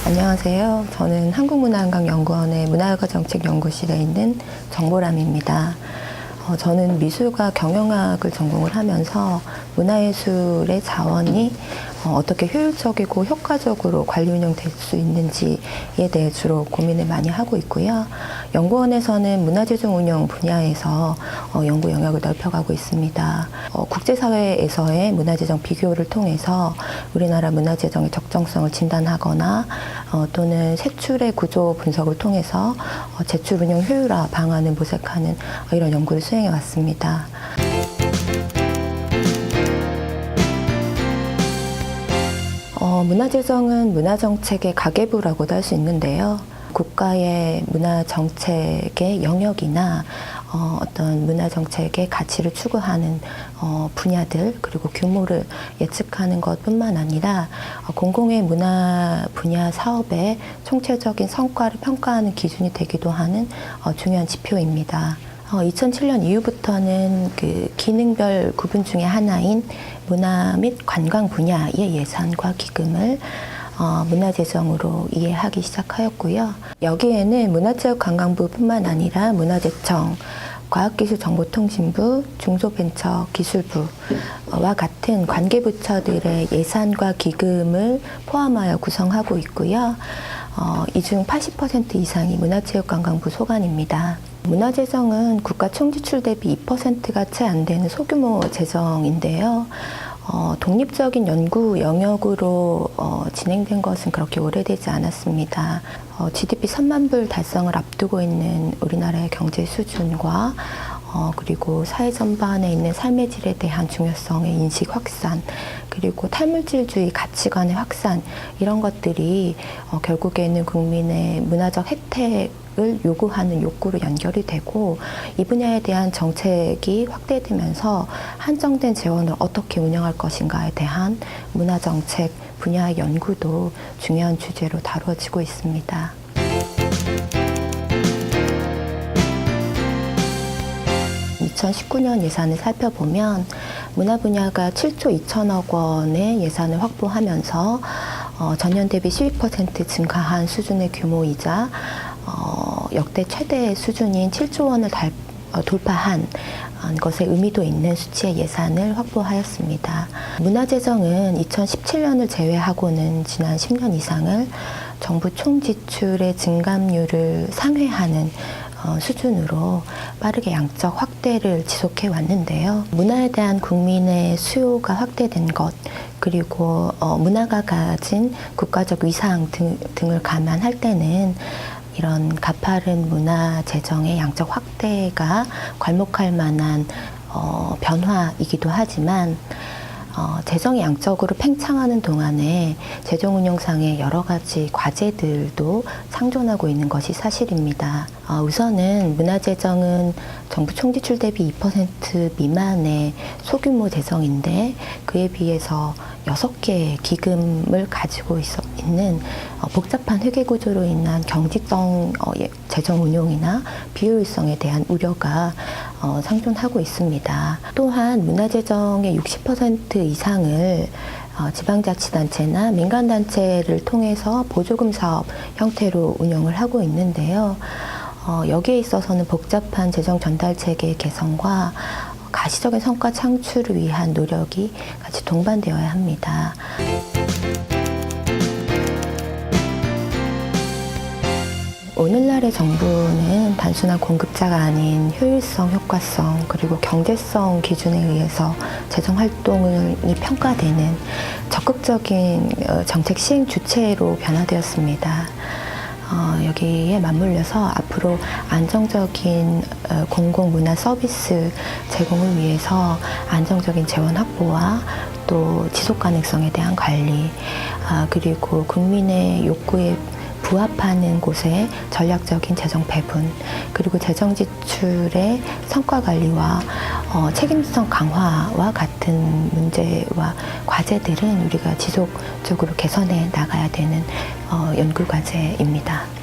안녕하세요. 저는 한국문화관광연구원의 문화여가정책연구실에 있는 정보람입니다. 저는 미술과 경영학을 전공을 하면서 문화예술의 자원이 어떻게 효율적이고 효과적으로 관리 운영될 수 있는지에 대해 주로 고민을 많이 하고 있고요. 연구원에서는 문화재정 운영 분야에서 연구 영역을 넓혀가고 있습니다. 국제사회에서의 문화재정 비교를 통해서 우리나라 문화재정의 적정성을 진단하거나 또는 세출의 구조 분석을 통해서 제출 운영 효율화 방안을 모색하는 이런 연구를 수행해 왔습니다. 문화재정은 문화정책의 가계부라고도 할 수 있는데요. 국가의 문화정책의 영역이나 어떤 문화정책의 가치를 추구하는 분야들 그리고 규모를 예측하는 것뿐만 아니라 공공의 문화 분야 사업의 총체적인 성과를 평가하는 기준이 되기도 하는 중요한 지표입니다. 2007년 이후부터는 그 기능별 구분 중에 하나인 문화 및 관광 분야의 예산과 기금을 문화재정으로 이해하기 시작하였고요. 여기에는 문화체육관광부뿐만 아니라 문화재청, 과학기술정보통신부, 중소벤처기술부와 같은 관계부처들의 예산과 기금을 포함하여 구성하고 있고요. 이 중 80% 이상이 문화체육관광부 소관입니다. 문화재정은 국가 총지출 대비 2%가 채 안 되는 소규모 재정인데요. 독립적인 연구 영역으로 진행된 것은 그렇게 오래되지 않았습니다. GDP 3만 불 달성을 앞두고 있는 우리나라의 경제 수준과 그리고 사회 전반에 있는 삶의 질에 대한 중요성의 인식 확산, 그리고 탈물질주의 가치관의 확산, 이런 것들이 결국에는 국민의 문화적 혜택을 요구하는 욕구로 연결이 되고, 이 분야에 대한 정책이 확대되면서 한정된 재원을 어떻게 운영할 것인가에 대한 문화정책 분야의 연구도 중요한 주제로 다루어지고 있습니다. (2019년) 예산을 살펴보면 문화 분야가 7조 2천억 원의 예산을 확보하면서 전년 대비 12% 증가한 수준의 규모이자 역대 최대 수준인 7조 원을 돌파한 것에 의미도 있는 수치의 예산을 확보하였습니다. 문화재정은 2017년을 제외하고는 지난 10년 이상을 정부 총지출의 증감률을 상회하는 수준으로 빠르게 양적 확대를 지속해 왔는데요. 문화에 대한 국민의 수요가 확대된 것, 그리고 문화가 가진 국가적 위상 등을 감안할 때는 이런 가파른 문화 재정의 양적 확대가 괄목할 만한 변화이기도 하지만 재정이 양적으로 팽창하는 동안에 재정 운영상의 여러 가지 과제들도 상존하고 있는 것이 사실입니다. 우선은 문화재정은 정부 총지출 대비 2% 미만의 소규모 재정인데, 그에 비해서 6개의 기금을 가지고 있는 복잡한 회계구조로 인한 경직성 재정 운용이나 비효율성에 대한 우려가 상존하고 있습니다. 또한 문화재정의 60% 이상을 지방자치단체나 민간단체를 통해서 보조금 사업 형태로 운영을 하고 있는데요. 여기에 있어서는 복잡한 재정 전달 체계 개선과 가시적인 성과 창출을 위한 노력이 같이 동반되어야 합니다. 오늘날의 정부는 단순한 공급자가 아닌 효율성, 효과성, 그리고 경제성 기준에 의해서 재정 활동이 평가되는 적극적인 정책 시행 주체로 변화되었습니다. 여기에 맞물려서 앞으로 안정적인 공공문화 서비스 제공을 위해서 안정적인 재원 확보와 또 지속 가능성에 대한 관리, 그리고 국민의 욕구에 부합하는 곳에 전략적인 재정 배분, 그리고 재정 지출의 성과 관리와 책임성 강화와 같은 문제와 과제들은 우리가 지속적으로 개선해 나가야 되는 연구 과제입니다.